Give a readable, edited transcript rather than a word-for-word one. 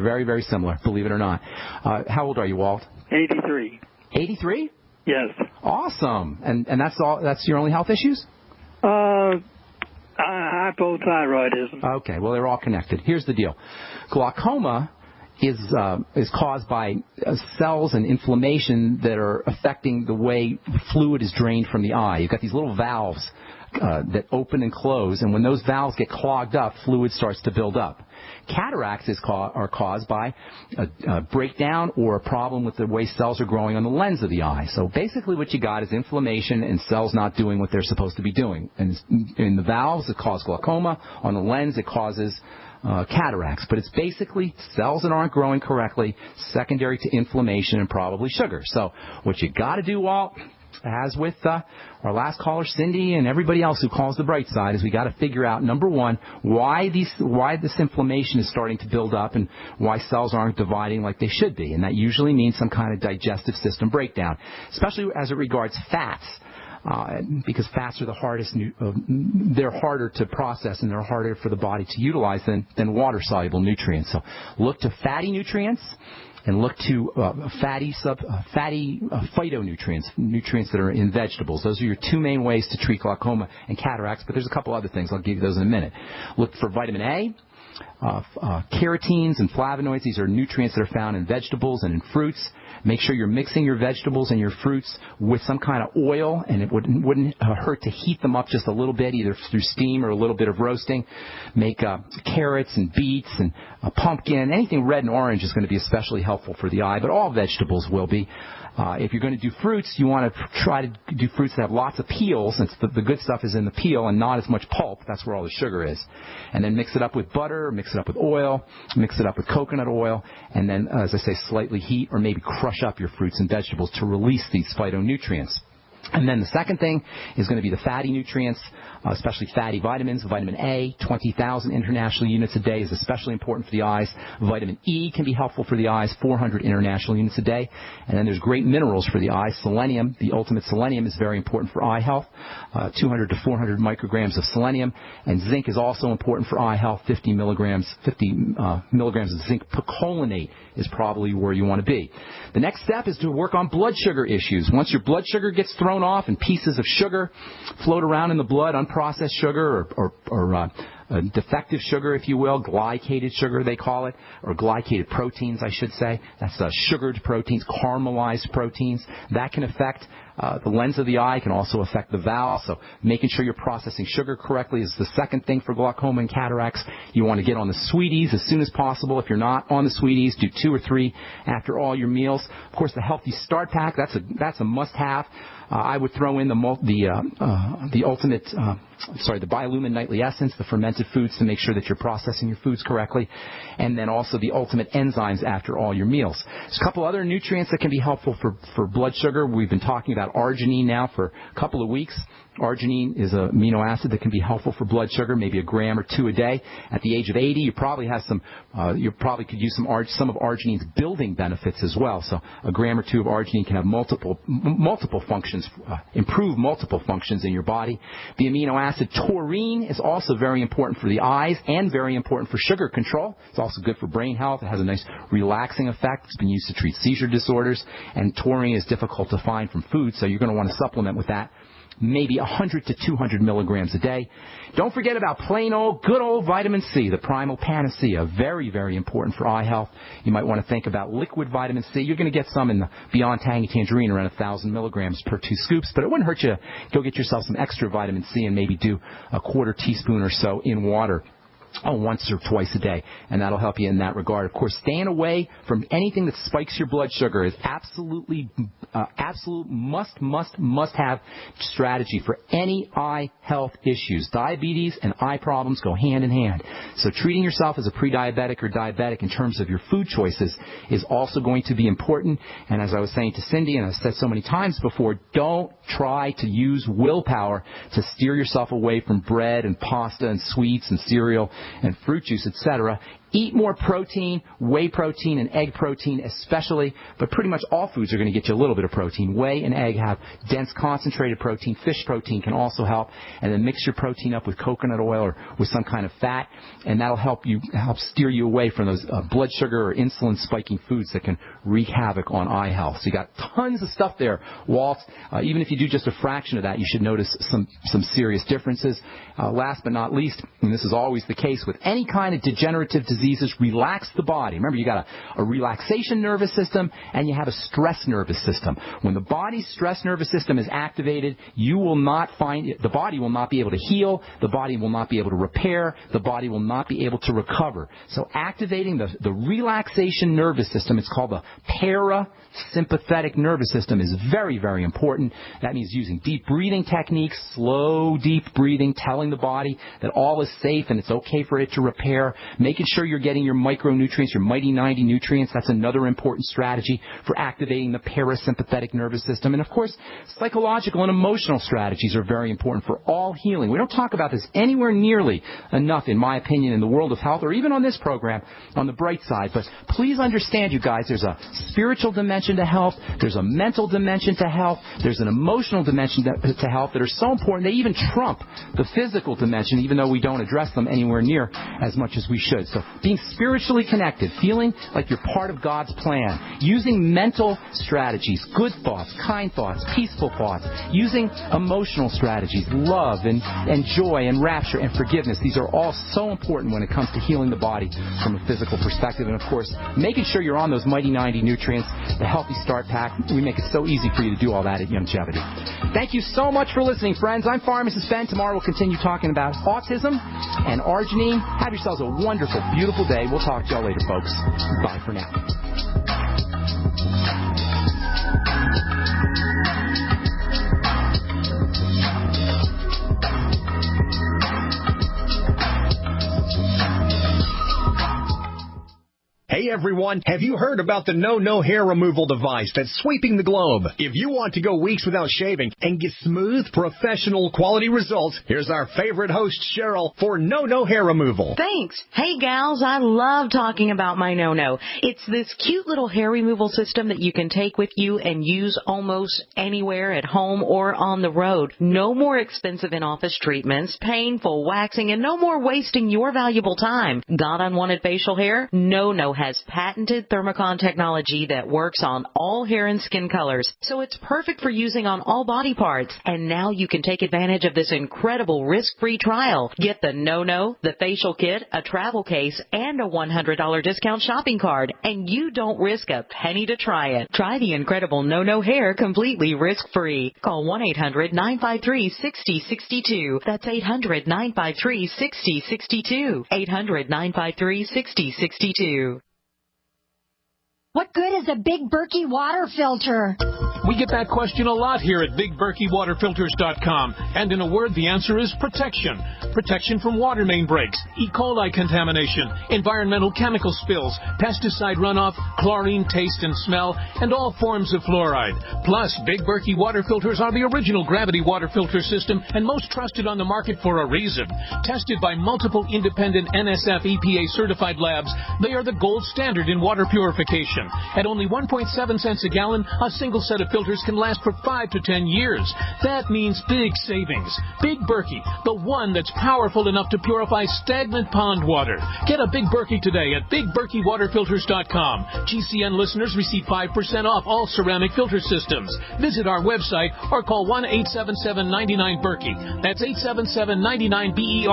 Very, very similar, believe it or not. How old are you, Walt? 83. 83? Yes. Awesome. And that's all. That's your only health issues? Hypothyroidism. Okay. Well, they're all connected. Here's the deal. Glaucoma is caused by cells and inflammation that are affecting the way fluid is drained from the eye. You've got these little valves that open and close, and when those valves get clogged up, fluid starts to build up. Cataracts are caused by a breakdown or a problem with the way cells are growing on the lens of the eye. So basically what you got is inflammation and cells not doing what they're supposed to be doing. And in the valves, it causes glaucoma. On the lens, it causes cataracts. But it's basically cells that aren't growing correctly, secondary to inflammation and probably sugar. So what you got to do, Walt, as with our last caller, Cindy, and everybody else who calls the bright side, is we got to figure out, number one, why this inflammation is starting to build up and why cells aren't dividing like they should be. And that usually means some kind of digestive system breakdown, especially as it regards fats. Because fats are the hardest, they're harder to process and they're harder for the body to utilize than water-soluble nutrients. So look to fatty nutrients and look to fatty phytonutrients, nutrients that are in vegetables. Those are your two main ways to treat glaucoma and cataracts, but there's a couple other things. I'll give you those in a minute. Look for vitamin A. Carotenes and flavonoids, these are nutrients that are found in vegetables and in fruits. Make sure you're mixing your vegetables and your fruits with some kind of oil, and it wouldn't hurt to heat them up just a little bit, either through steam or a little bit of roasting. Make carrots and beets and pumpkin. Anything red and orange is going to be especially helpful for the eye, but all vegetables will be. If you're going to do fruits, you want to try to do fruits that have lots of peels, since the good stuff is in the peel and not as much pulp. That's where all the sugar is. And then mix it up with butter, mix it up with oil, mix it up with coconut oil, and then, as I say, slightly heat or maybe crush up your fruits and vegetables to release these phytonutrients. And then the second thing is going to be the fatty nutrients, especially fatty vitamins. Vitamin A, 20,000 international units a day is especially important for the eyes. Vitamin E can be helpful for the eyes, 400 international units a day. And then there's great minerals for the eyes. Selenium, the ultimate selenium, is very important for eye health, 200 to 400 micrograms of selenium. And zinc is also important for eye health, 50 milligrams of zinc. Picolinate is probably where you want to be. The next step is to work on blood sugar issues. Once your blood sugar gets thrown off and pieces of sugar float around in the blood, unprocessed sugar or defective sugar, if you will, glycated sugar they call it, or glycated proteins, I should say. That's sugared proteins, caramelized proteins. That can affect the lens of the eye, can also affect the valve. So making sure you're processing sugar correctly is the second thing for glaucoma and cataracts. You want to get on the sweeties as soon as possible. If you're not on the sweeties, do 2 or 3 after all your meals. Of course, the Healthy Start Pack, that's a must-have. I would throw in the Biolumin Nightly Essence, the fermented foods, to make sure that you're processing your foods correctly, and then also the Ultimate Enzymes after all your meals. There's a couple other nutrients that can be helpful for blood sugar. We've been talking about arginine now for a couple of weeks. Arginine is an amino acid that can be helpful for blood sugar, maybe a gram or 2 a day. At the age of 80, you probably could use some of arginine's building benefits as well. So a gram or 2 of arginine can have multiple functions, improve multiple functions in your body. The amino acid taurine is also very important for the eyes and very important for sugar control. It's also good for brain health. It has a nice relaxing effect. It's been used to treat seizure disorders, and taurine is difficult to find from food, so you're going to want to supplement with that. Maybe 100 to 200 milligrams a day. Don't forget about plain old, good old vitamin C, the primal panacea. Very, very important for eye health. You might want to think about liquid vitamin C. You're going to get some in the Beyond Tangy Tangerine, around 1,000 milligrams per 2 scoops, but it wouldn't hurt you to go get yourself some extra vitamin C and maybe do a 1/4 teaspoon or so in water. Once or twice a day, and that'll help you in that regard. Of course, staying away from anything that spikes your blood sugar is absolute must-have strategy for any eye health issues. Diabetes and eye problems go hand in hand. So treating yourself as a pre-diabetic or diabetic in terms of your food choices is also going to be important. And as I was saying to Cindy, and I've said so many times before, don't try to use willpower to steer yourself away from bread and pasta and sweets and cereal and fruit juice, etc. Eat more protein, whey protein and egg protein especially, but pretty much all foods are going to get you a little bit of protein. Whey and egg have dense concentrated protein. Fish protein can also help. And then mix your protein up with coconut oil or with some kind of fat, and that'll help steer you away from those blood sugar or insulin spiking foods that can wreak havoc on eye health. So you got tons of stuff there, Walt. Even if you do just a fraction of that, you should notice some serious differences. Last but not least, and this is always the case with any kind of degenerative diseases, relax the body. Remember, you got a relaxation nervous system and you have a stress nervous system. When the body's stress nervous system is activated, you will not the body will not be able to heal, the body will not be able to repair, the body will not be able to recover. So activating the relaxation nervous system, it's called the parasympathetic nervous system, is very, very important. That means using deep breathing techniques, slow, deep breathing, telling the body that all is safe and it's okay for it to repair, making sure you're getting your micronutrients, your mighty 90 nutrients. That's another important strategy for activating the parasympathetic nervous system. And of course, psychological and emotional strategies are very important for all healing. We don't talk about this anywhere nearly enough, in my opinion, in the world of health or even on this program on the bright side. But please understand, you guys, there's a spiritual dimension to health, there's a mental dimension to health, there's an emotional dimension to health that are so important they even trump the physical dimension, even though we don't address them anywhere near as much as we should. So being spiritually connected, feeling like you're part of God's plan, using mental strategies, good thoughts, kind thoughts, peaceful thoughts, using emotional strategies, love and joy and rapture and forgiveness. These are all so important when it comes to healing the body from a physical perspective. And of course, making sure you're on those mighty 90 nutrients, the Healthy Start Pack. We make it so easy for you to do all that at Youngevity. Thank you so much for listening, friends. I'm Pharmacist Ben. Tomorrow we'll continue talking about autism and arginine. Have yourselves a wonderful, beautiful day. We'll talk to y'all later, folks. Bye for now. Hey everyone, have you heard about the No hair removal device that's sweeping the globe? If you want to go weeks without shaving and get smooth, professional quality results, here's our favorite host, Cheryl, for No hair removal. Thanks. Hey gals, I love talking about my No. It's this cute little hair removal system that you can take with you and use almost anywhere at home or on the road. No more expensive in-office treatments, painful waxing, and no more wasting your valuable time. Got unwanted facial hair? No has patented Thermocon technology that works on all hair and skin colors, so it's perfect for using on all body parts. And now you can take advantage of this incredible risk-free trial. Get the No, the facial kit, a travel case, and a $100 discount shopping card, and you don't risk a penny to try it. Try the incredible No hair completely risk-free. Call 1-800-953-6062. That's 800-953-6062. 800-953-6062. What good is a Big Berkey water filter? We get that question a lot here at BigBerkeyWaterFilters.com. And in a word, the answer is protection. Protection from water main breaks, E. coli contamination, environmental chemical spills, pesticide runoff, chlorine taste and smell, and all forms of fluoride. Plus, Big Berkey water filters are the original gravity water filter system and most trusted on the market for a reason. Tested by multiple independent NSF EPA certified labs, they are the gold standard in water purification. At only 1.7 cents a gallon, a single set of filters can last for 5 to 10 years. That means big savings. Big Berkey, the one that's powerful enough to purify stagnant pond water. Get a Big Berkey today at BigBerkeyWaterFilters.com. GCN listeners receive 5% off all ceramic filter systems. Visit our website or call 1-877-99-BERKEY. That's 877-99-BERKEY.